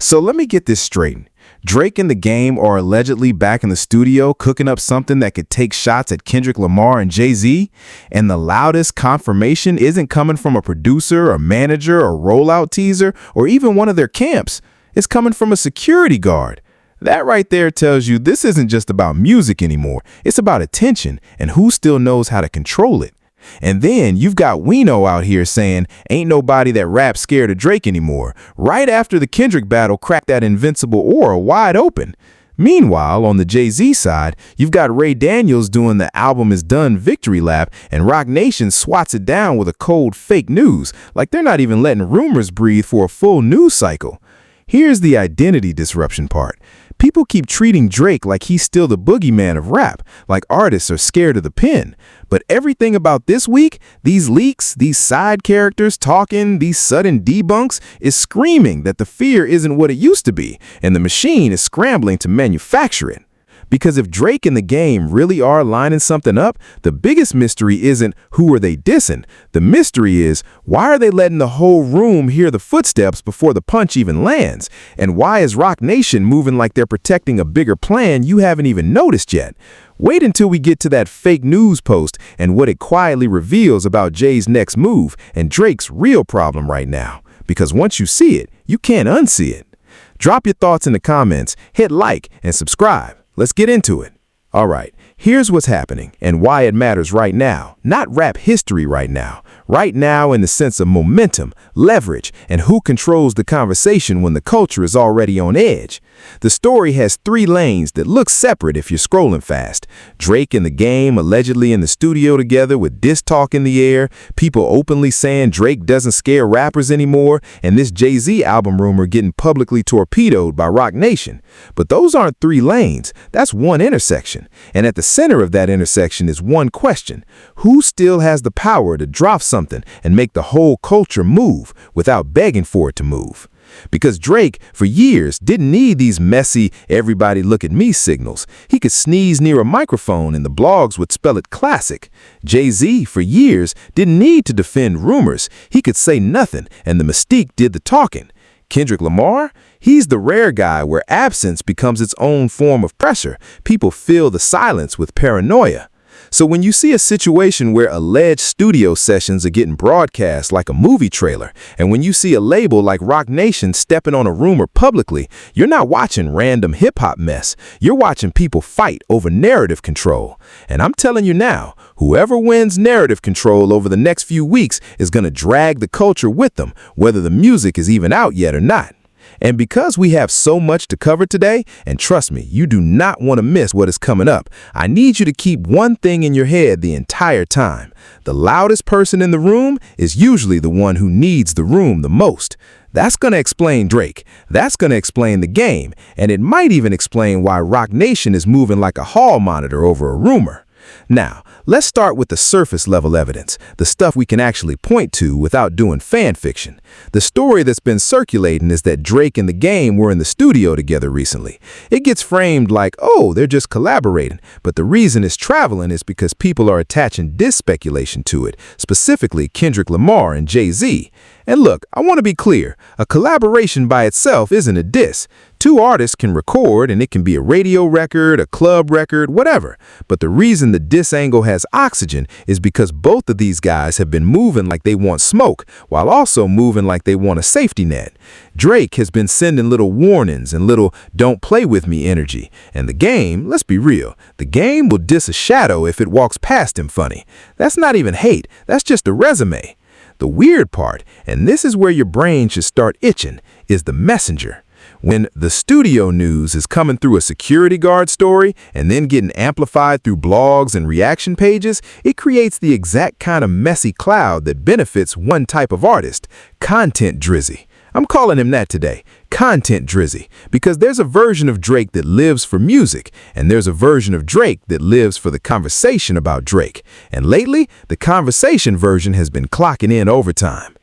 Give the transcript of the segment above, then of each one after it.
So let me get this straight. Drake and the Game are allegedly back in the studio cooking up something that could take shots at Kendrick Lamar and Jay-Z, and the loudest confirmation isn't coming from a producer, a manager, a rollout teaser, or even one of their camps. It's coming from a security guard. That right there tells you this isn't just about music anymore. It's about attention and who still knows how to control it. And then you've got Wino out here saying, ain't nobody that raps scared of Drake anymore, right after the Kendrick battle cracked that invincible aura wide open. Meanwhile, on the Jay-Z side, you've got Ray Daniels doing the album is done victory lap, and Roc Nation swats it down with a cold fake news, like they're not even letting rumors breathe for a full news cycle. Here's the identity disruption part. People keep treating Drake like he's still the boogeyman of rap, like artists are scared of the pen. But everything about this week, these leaks, these side characters talking, these sudden debunks, is screaming that the fear isn't what it used to be, and the machine is scrambling to manufacture it. Because if Drake and the Game really are lining something up, the biggest mystery isn't who are they dissing. The mystery is, why are they letting the whole room hear the footsteps before the punch even lands? And why is Roc Nation moving like they're protecting a bigger plan you haven't even noticed yet? Wait until we get to that fake news post and what it quietly reveals about Jay's next move and Drake's real problem right now. Because once you see it, you can't unsee it. Drop your thoughts in the comments, hit like, and subscribe. Let's get into it. All right, here's what's happening and why it matters right now. Not rap history right now. Right now in the sense of momentum, leverage, and who controls the conversation when the culture is already on edge. The story has 3 lanes that look separate if you're scrolling fast. Drake and the Game allegedly in the studio together with diss talk in the air, people openly saying Drake doesn't scare rappers anymore, and this Jay-Z album rumor getting publicly torpedoed by Roc Nation. But those aren't 3 lanes, that's one intersection. And at the center of that intersection is one question. Who still has the power to drop something and make the whole culture move without begging for it to move? Because Drake, for years, didn't need these messy, everybody look at me signals. He could sneeze near a microphone and the blogs would spell it classic. Jay-Z, for years, didn't need to defend rumors. He could say nothing and the mystique did the talking. Kendrick Lamar, he's the rare guy where absence becomes its own form of pressure. People fill the silence with paranoia. So when you see a situation where alleged studio sessions are getting broadcast like a movie trailer, and when you see a label like Roc Nation stepping on a rumor publicly, you're not watching random hip-hop mess. You're watching people fight over narrative control. And I'm telling you now, whoever wins narrative control over the next few weeks is going to drag the culture with them, whether the music is even out yet or not. And because we have so much to cover today, and trust me, you do not want to miss what is coming up, I need you to keep one thing in your head the entire time. The loudest person in the room is usually the one who needs the room the most. That's going to explain Drake. That's going to explain the Game. And it might even explain why Roc Nation is moving like a hall monitor over a rumor. Now, let's start with the surface level evidence, the stuff we can actually point to without doing fan fiction. The story that's been circulating is that Drake and the Game were in the studio together recently. It gets framed like, oh, they're just collaborating, but the reason it's traveling is because people are attaching diss speculation to it, specifically Kendrick Lamar and Jay-Z. And look, I want to be clear, a collaboration by itself isn't a diss. 2 artists can record and it can be a radio record, a club record, whatever. But the reason the diss angle has oxygen is because both of these guys have been moving like they want smoke, while also moving like they want a safety net. Drake has been sending little warnings and little don't play with me energy. And the Game, let's be real, the Game will diss a shadow if it walks past him funny. That's not even hate, that's just a resume. The weird part, and this is where your brain should start itching, is the messenger. When the studio news is coming through a security guard story and then getting amplified through blogs and reaction pages, it creates the exact kind of messy cloud that benefits one type of artist, content drizzy. I'm calling him that today, content drizzy, because there's a version of Drake that lives for music, and there's a version of Drake that lives for the conversation about Drake. And lately, the conversation version has been clocking in overtime.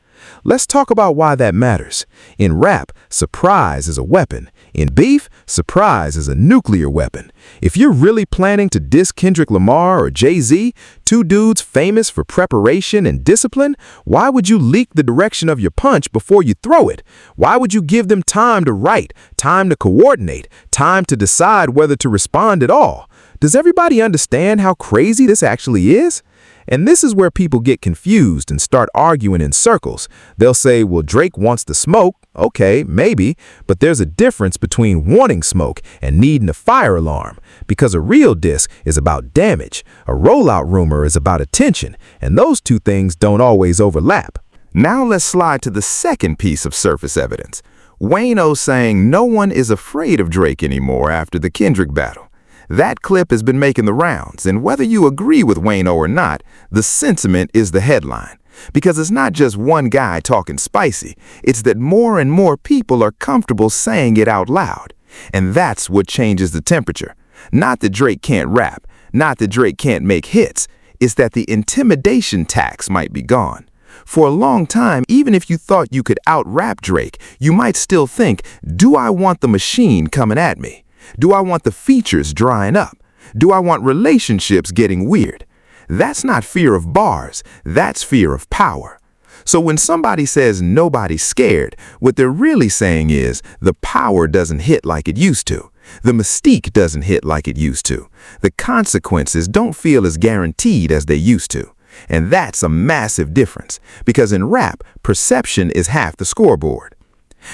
Let's talk about why that matters. In rap, surprise is a weapon. In beef, surprise is a nuclear weapon. If you're really planning to diss Kendrick Lamar or Jay-Z, two dudes famous for preparation and discipline, why would you leak the direction of your punch before you throw it? Why would you give them time to write, time to coordinate, time to decide whether to respond at all? Does everybody understand how crazy this actually is? And this is where people get confused and start arguing in circles. They'll say, well, Drake wants the smoke. Okay, maybe, but there's a difference between wanting smoke and needing a fire alarm, because a real diss is about damage, a rollout rumor is about attention, and those two things don't always overlap. Now let's slide to the second piece of surface evidence. Wayno saying no one is afraid of Drake anymore after the Kendrick battle. That clip has been making the rounds, and whether you agree with Wayno or not, the sentiment is the headline. Because it's not just one guy talking spicy, it's that more and more people are comfortable saying it out loud. And that's what changes the temperature. Not that Drake can't rap, not that Drake can't make hits, it's that the intimidation tax might be gone. For a long time, even if you thought you could out-rap Drake, you might still think, do I want the machine coming at me? Do I want the features drying up? Do I want relationships getting weird? That's not fear of bars, that's fear of power. So when somebody says nobody's scared, what they're really saying is the power doesn't hit like it used to. The mystique doesn't hit like it used to. The consequences don't feel as guaranteed as they used to. And that's a massive difference, because in rap, perception is half the scoreboard.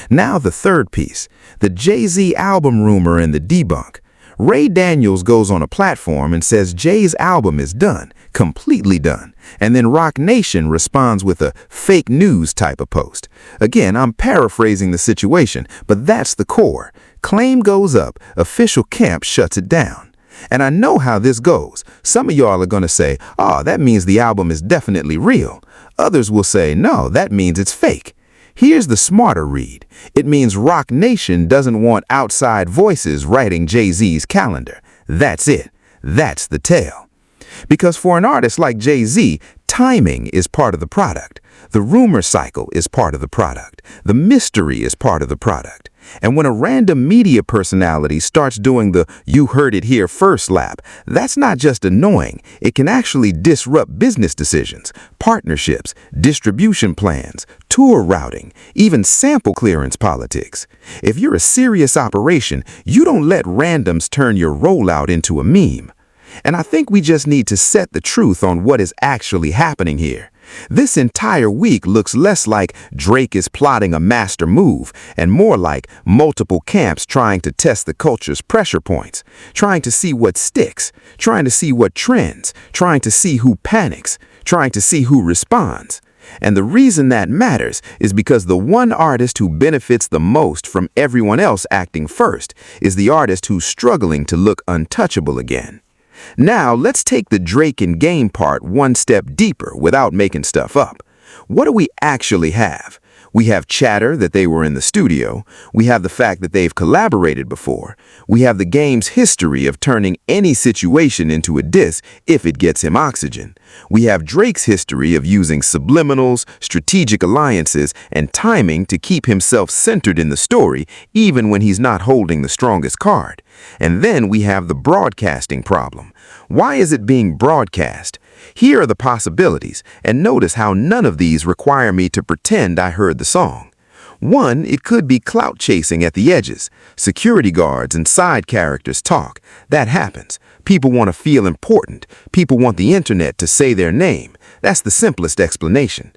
Now the third piece, the Jay-Z album rumor and the debunk. Ray Daniels goes on a platform and says Jay's album is done, completely done, and then Roc Nation responds with a fake news type of post. Again, I'm paraphrasing the situation, but that's the core. Claim goes up, official camp shuts it down. And I know how this goes. Some of y'all are going to say, oh, that means the album is definitely real. Others will say, no, that means it's fake. Here's the smarter read. It means Roc Nation doesn't want outside voices writing Jay-Z's calendar. That's it. That's the tale. Because for an artist like Jay-Z, timing is part of the product. The rumor cycle is part of the product. The mystery is part of the product. And when a random media personality starts doing the "you heard it here first" lap, that's not just annoying, it can actually disrupt business decisions, partnerships, distribution plans, tour routing, even sample clearance politics. If you're a serious operation, you don't let randoms turn your rollout into a meme. And I think we just need to set the truth on what is actually happening here. This entire week looks less like Drake is plotting a master move and more like multiple camps trying to test the culture's pressure points, trying to see what sticks, trying to see what trends, trying to see who panics, trying to see who responds. And the reason that matters is because the one artist who benefits the most from everyone else acting first is the artist who's struggling to look untouchable again. Now, let's take the Drake and Game part one step deeper without making stuff up. What do we actually have? We have chatter that they were in the studio. We have the fact that they've collaborated before. We have the Game's history of turning any situation into a diss if it gets him oxygen. We have Drake's history of using subliminals, strategic alliances, and timing to keep himself centered in the story even when he's not holding the strongest card. And then we have the broadcasting problem. Why is it being broadcast? Here are the possibilities, and notice how none of these require me to pretend I heard the song. 1, it could be clout chasing at the edges. Security guards and side characters talk. That happens. People want to feel important. People want the internet to say their name. That's the simplest explanation.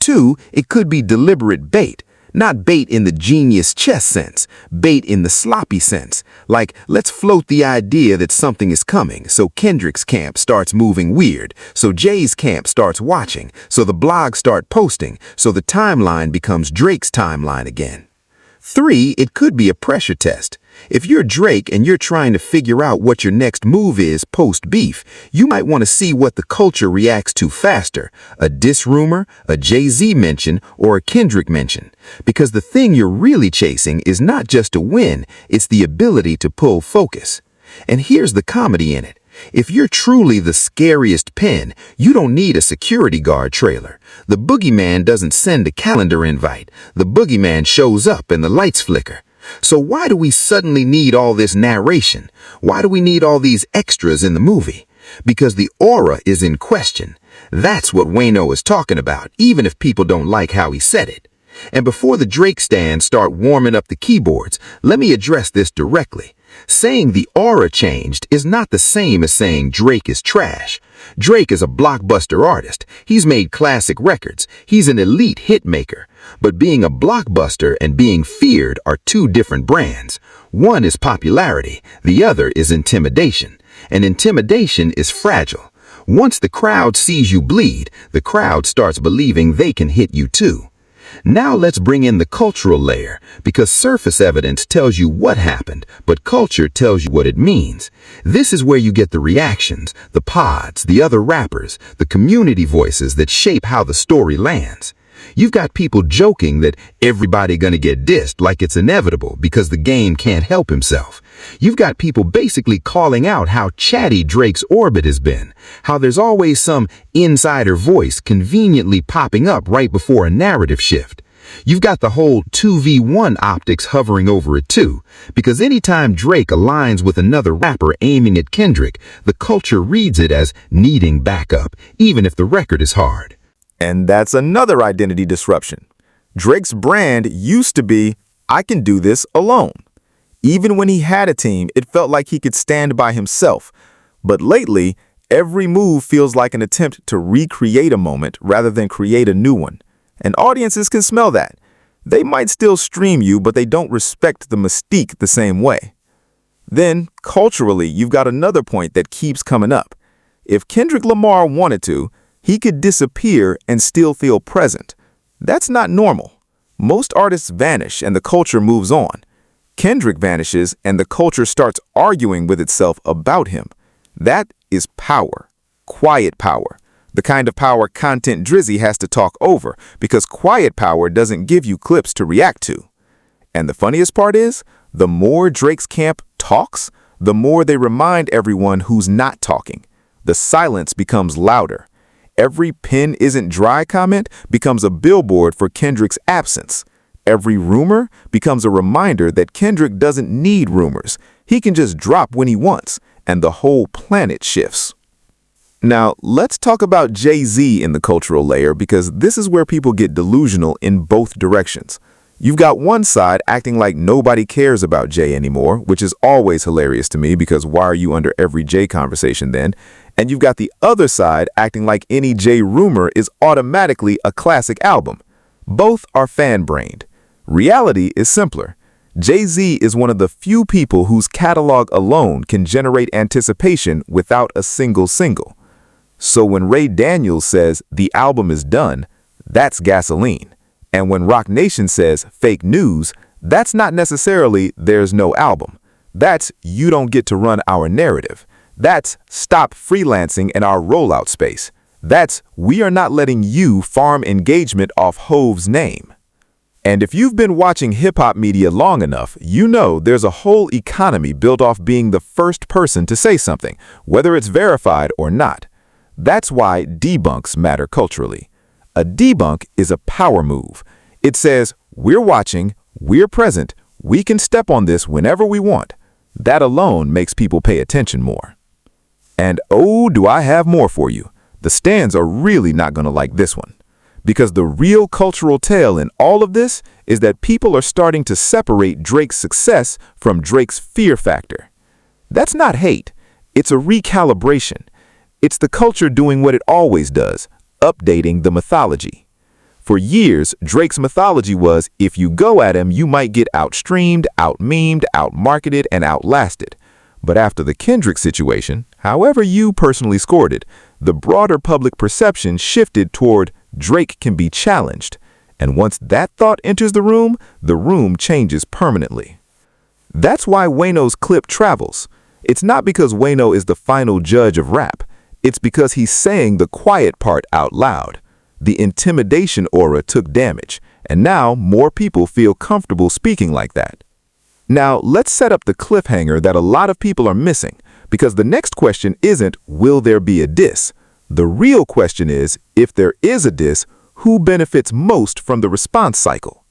2, it could be deliberate bait. Not bait in the genius chess sense, bait in the sloppy sense. Like, let's float the idea that something is coming, so Kendrick's camp starts moving weird, so Jay's camp starts watching, so the blogs start posting, so the timeline becomes Drake's timeline again. 3, it could be a pressure test. If you're Drake and you're trying to figure out what your next move is post-beef, you might want to see what the culture reacts to faster, a diss rumor, a Jay-Z mention, or a Kendrick mention. Because the thing you're really chasing is not just a win, it's the ability to pull focus. And here's the comedy in it. If you're truly the scariest pen, you don't need a security guard trailer. The boogeyman doesn't send a calendar invite. The boogeyman shows up and the lights flicker. So why do we suddenly need all this narration? Why do we need all these extras in the movie? Because the aura is in question. That's what Wayno is talking about, even if people don't like how he said it. And before the Drake stands start warming up the keyboards, let me address this directly. Saying the aura changed is not the same as saying Drake is trash. Drake is a blockbuster artist. He's made classic records. He's an elite hit maker. But being a blockbuster and being feared are two different brands. One is popularity, the other is intimidation. And intimidation is fragile. Once the crowd sees you bleed, the crowd starts believing they can hit you too. Now let's bring in the cultural layer, because surface evidence tells you what happened, but culture tells you what it means. This is where you get the reactions, the pods, the other rappers, the community voices that shape how the story lands. You've got people joking that everybody gonna get dissed like it's inevitable because the game can't help himself. You've got people basically calling out how chatty Drake's orbit has been, how there's always some insider voice conveniently popping up right before a narrative shift. You've got the whole 2v1 optics hovering over it too, because anytime Drake aligns with another rapper aiming at Kendrick, the culture reads it as needing backup, even if the record is hard. And that's another identity disruption. Drake's brand used to be, I can do this alone. Even when he had a team, it felt like he could stand by himself. But lately, every move feels like an attempt to recreate a moment rather than create a new one. And audiences can smell that. They might still stream you, but they don't respect the mystique the same way. Then, culturally, you've got another point that keeps coming up. If Kendrick Lamar wanted to, he could disappear and still feel present. That's not normal. Most artists vanish and the culture moves on. Kendrick vanishes and the culture starts arguing with itself about him. That is power. Quiet power. The kind of power Content Drizzy has to talk over, because quiet power doesn't give you clips to react to. And the funniest part is, the more Drake's camp talks, the more they remind everyone who's not talking. The silence becomes louder. Every pen isn't dry comment becomes a billboard for Kendrick's absence. Every rumor becomes a reminder that Kendrick doesn't need rumors. He can just drop when he wants, and the whole planet shifts. Now, let's talk about Jay-Z in the cultural layer, because this is where people get delusional in both directions. You've got one side acting like nobody cares about Jay anymore, which is always hilarious to me, because why are you under every Jay conversation then? And you've got the other side acting like any Jay rumor is automatically a classic album. Both are fan-brained. Reality is simpler. Jay-Z is one of the few people whose catalog alone can generate anticipation without a single single. So when Ray Daniels says the album is done, that's gasoline. And when Rock Nation says fake news, that's not necessarily there's no album. That's you don't get to run our narrative. That's stop freelancing in our rollout space. That's we are not letting you farm engagement off Hov's name. And if you've been watching hip-hop media long enough, you know there's a whole economy built off being the first person to say something, whether it's verified or not. That's why debunks matter culturally. A debunk is a power move. It says, we're watching, we're present, we can step on this whenever we want. That alone makes people pay attention more. And oh, do I have more for you. The stands are really not going to like this one. Because the real cultural tale in all of this is that people are starting to separate Drake's success from Drake's fear factor. That's not hate. It's a recalibration. It's the culture doing what it always does, updating the mythology. For years, Drake's mythology was, if you go at him, you might get outstreamed, outmemed, outmarketed, and outlasted. But after the Kendrick situation, however you personally scored it, the broader public perception shifted toward Drake can be challenged. And once that thought enters the room changes permanently. That's why Wayno's clip travels. It's not because Wayno is the final judge of rap. It's because he's saying the quiet part out loud. The intimidation aura took damage, and now more people feel comfortable speaking like that. Now, let's set up the cliffhanger that a lot of people are missing, Because the next question isn't, will there be a diss? The real question is, if there is a diss, who benefits most from the response cycle?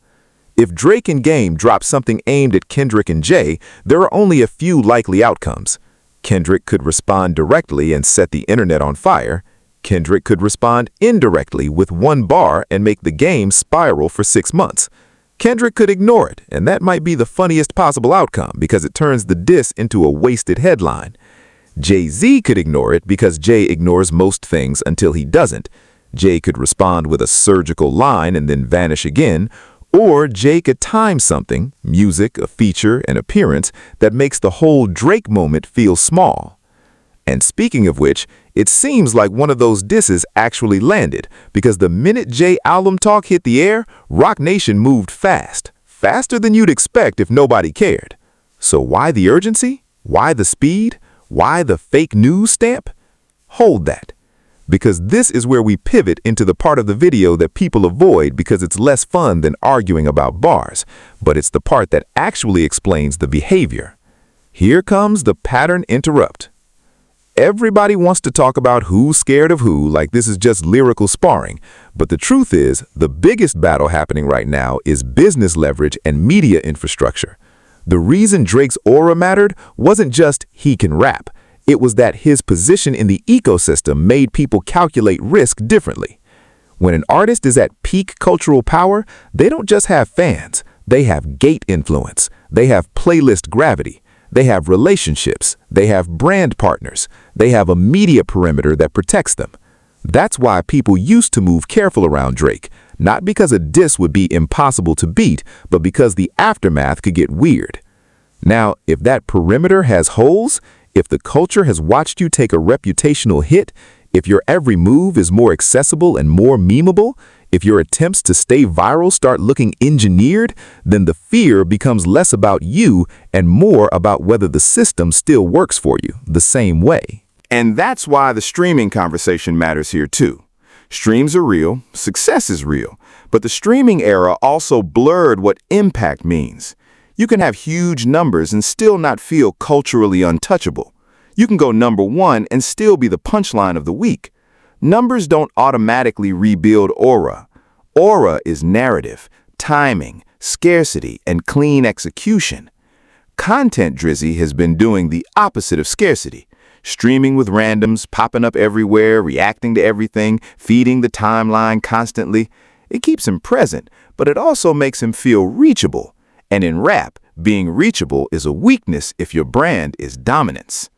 If Drake and Game drop something aimed at Kendrick and Jay, there are only a few likely outcomes. Kendrick could respond directly and set the internet on fire. Kendrick could respond indirectly with one bar and make the game spiral for 6 months. Kendrick could ignore it, and that might be the funniest possible outcome because it turns the diss into a wasted headline. Jay-Z could ignore it because Jay ignores most things until he doesn't. Jay could respond with a surgical line and then vanish again, or Jay could time something, music, a feature, an appearance, that makes the whole Drake moment feel small. And speaking of which, it seems like one of those disses actually landed, because the minute Jay album talk hit the air, Roc Nation moved fast. Faster than you'd expect if nobody cared. So why the urgency? Why the speed? Why the fake news stamp? Hold that. Because this is where we pivot into the part of the video that people avoid because it's less fun than arguing about bars, but it's the part that actually explains the behavior. Here comes the pattern interrupt. Everybody wants to talk about who's scared of who like this is just lyrical sparring, but the truth is, the biggest battle happening right now is business leverage and media infrastructure. The reason Drake's aura mattered wasn't just he can rap. It was that his position in the ecosystem made people calculate risk differently. When an artist is at peak cultural power, they don't just have fans. They have gate influence. They have playlist gravity. They have relationships. They have brand partners. They have a media perimeter that protects them. That's why people used to move careful around Drake, not because a diss would be impossible to beat, but because the aftermath could get weird. Now, if that perimeter has holes, if the culture has watched you take a reputational hit, if your every move is more accessible and more memeable, if your attempts to stay viral start looking engineered, then the fear becomes less about you and more about whether the system still works for you the same way. And that's why the streaming conversation matters here too. Streams are real, success is real, but the streaming era also blurred what impact means. You can have huge numbers and still not feel culturally untouchable. You can go #1 and still be the punchline of the week. Numbers don't automatically rebuild aura. Aura is narrative, timing, scarcity, and clean execution. Content Drizzy has been doing the opposite of scarcity. Streaming with randoms, popping up everywhere, reacting to everything, feeding the timeline constantly. It keeps him present, but it also makes him feel reachable. And in rap, being reachable is a weakness if your brand is dominance.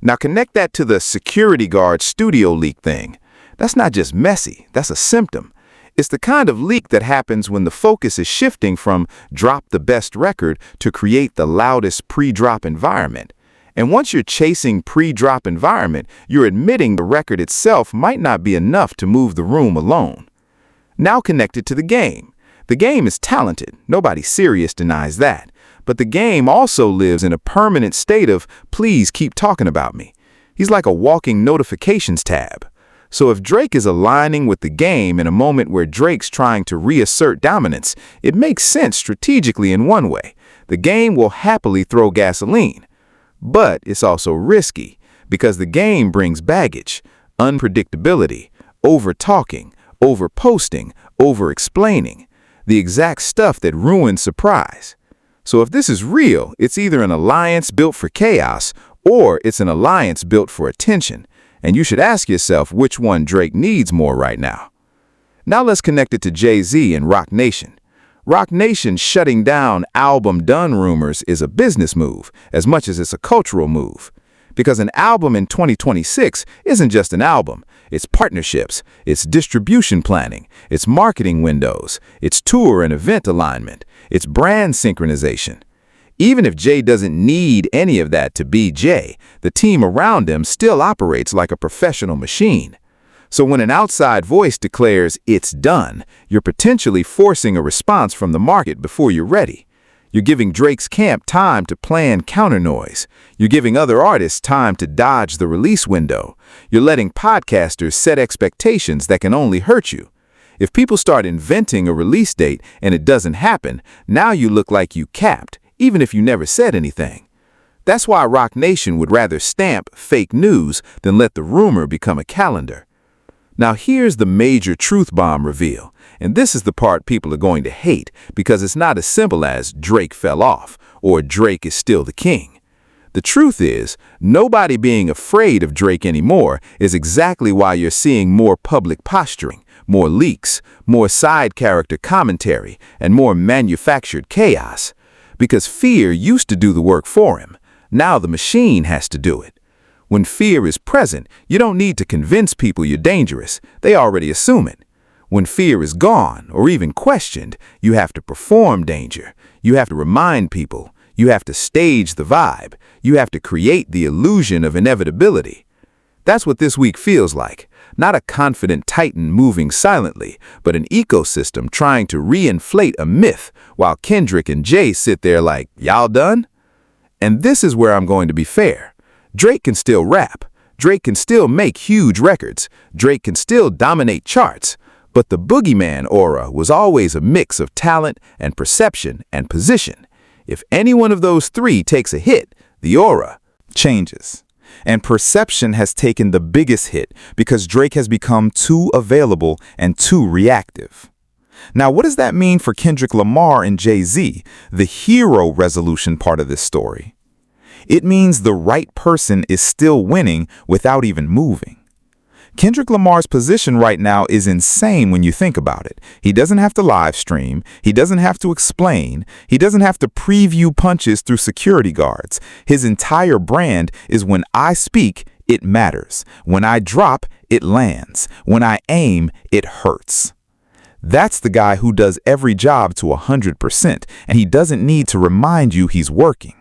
Now connect that to the security guard studio leak thing. That's not just messy, that's a symptom. It's the kind of leak that happens when the focus is shifting from drop the best record to create the loudest pre-drop environment. And once you're chasing pre-drop environment, you're admitting the record itself might not be enough to move the room alone. Now connect it to the game. The game is talented, nobody serious denies that. But the game also lives in a permanent state of, please keep talking about me. He's like a walking notifications tab. So if Drake is aligning with the game in a moment where Drake's trying to reassert dominance, it makes sense strategically in one way. The game will happily throw gasoline. But it's also risky, because the game brings baggage, unpredictability, over-talking, over-posting, over-explaining. The exact stuff that ruins surprise. So if this is real, it's either an alliance built for chaos or it's an alliance built for attention. And you should ask yourself which one Drake needs more right now. Now let's connect it to Jay-Z and Roc Nation. Roc Nation shutting down album done rumors is a business move as much as it's a cultural move. Because an album in 2026 isn't just an album. It's partnerships, it's distribution planning, it's marketing windows, it's tour and event alignment, it's brand synchronization. Even if Jay doesn't need any of that to be Jay, the team around him still operates like a professional machine. So when an outside voice declares it's done, you're potentially forcing a response from the market before you're ready. You're giving Drake's camp time to plan counter noise. You're giving other artists time to dodge the release window. You're letting podcasters set expectations that can only hurt you. If people start inventing a release date and it doesn't happen, now you look like you capped, even if you never said anything. That's why Roc Nation would rather stamp fake news than let the rumor become a calendar. Now here's the major truth bomb reveal, and this is the part people are going to hate because it's not as simple as Drake fell off or Drake is still the king. The truth is, nobody being afraid of Drake anymore is exactly why you're seeing more public posturing, more leaks, more side character commentary, and more manufactured chaos. Because fear used to do the work for him. Now the machine has to do it. When fear is present, you don't need to convince people you're dangerous. They already assume it. When fear is gone or even questioned, you have to perform danger. You have to remind people. You have to stage the vibe. You have to create the illusion of inevitability. That's what this week feels like. Not a confident titan moving silently, but an ecosystem trying to reinflate a myth while Kendrick and Jay sit there like, y'all done? And this is where I'm going to be fair. Drake can still rap. Drake can still make huge records. Drake can still dominate charts. But the boogeyman aura was always a mix of talent and perception and position. If any one of those three takes a hit, the aura changes. And perception has taken the biggest hit because Drake has become too available and too reactive. Now, what does that mean for Kendrick Lamar and Jay-Z, the hero resolution part of this story? It means the right person is still winning without even moving. Kendrick Lamar's position right now is insane when you think about it. He doesn't have to live stream. He doesn't have to explain. He doesn't have to preview punches through security guards. His entire brand is when I speak, it matters. When I drop, it lands. When I aim, it hurts. That's the guy who does every job to 100%, and he doesn't need to remind you he's working.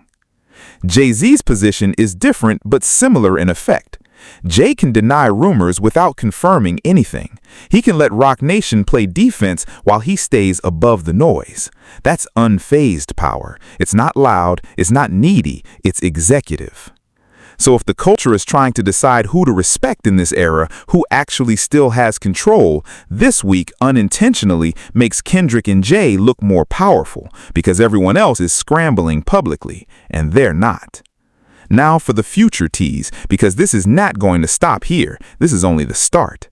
Jay-Z's position is different but similar in effect. Jay can deny rumors without confirming anything. He can let Roc Nation play defense while he stays above the noise. That's unfazed power. It's not loud, it's not needy, it's executive. So if the culture is trying to decide who to respect in this era, who actually still has control, this week unintentionally makes Kendrick and Jay look more powerful because everyone else is scrambling publicly, and they're not. Now for the future tease, because this is not going to stop here. This is only the start.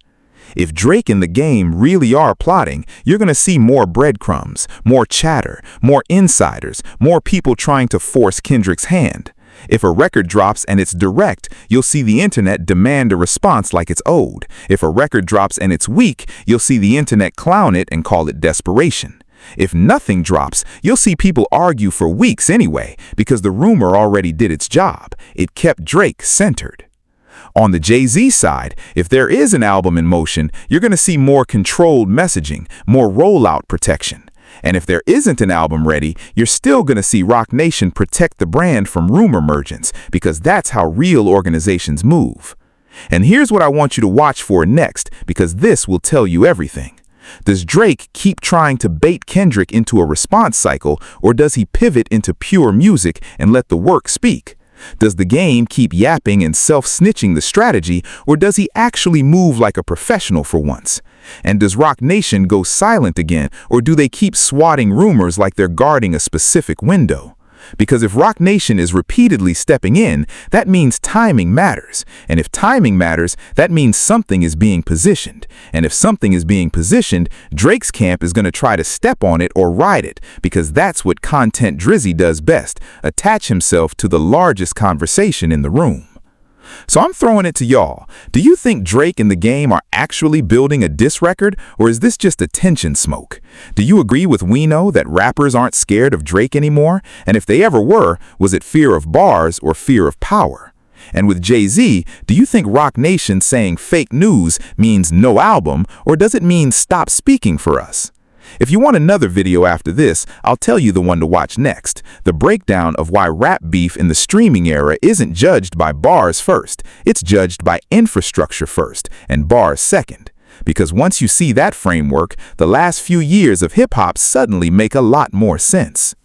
If Drake and the game really are plotting, you're going to see more breadcrumbs, more chatter, more insiders, more people trying to force Kendrick's hand. If a record drops and it's direct, you'll see the internet demand a response like it's owed. If a record drops and it's weak, you'll see the internet clown it and call it desperation. If nothing drops, you'll see people argue for weeks anyway, because the rumor already did its job. It kept Drake centered. On the Jay-Z side, if there is an album in motion, you're going to see more controlled messaging, more rollout protection. And if there isn't an album ready, you're still going to see Roc Nation protect the brand from rumor emergence, because that's how real organizations move. And here's what I want you to watch for next, because this will tell you everything. Does Drake keep trying to bait Kendrick into a response cycle, or does he pivot into pure music and let the work speak? Does the game keep yapping and self-snitching the strategy, or does he actually move like a professional for once? And does Roc Nation go silent again, or do they keep swatting rumors like they're guarding a specific window? Because if Roc Nation is repeatedly stepping in, that means timing matters. And if timing matters, that means something is being positioned. And if something is being positioned, Drake's camp is going to try to step on it or ride it, because that's what Content Drizzy does best, attach himself to the largest conversation in the room. So I'm throwing it to y'all. Do you think Drake and the game are actually building a diss record, or is this just attention smoke? Do you agree with Wino that rappers aren't scared of Drake anymore? And if they ever were, was it fear of bars or fear of power? And with Jay-Z, do you think Roc Nation saying fake news means no album, or does it mean stop speaking for us? If you want another video after this, I'll tell you the one to watch next, the breakdown of why rap beef in the streaming era isn't judged by bars first, it's judged by infrastructure first, and bars second. Because once you see that framework, the last few years of hip-hop suddenly make a lot more sense.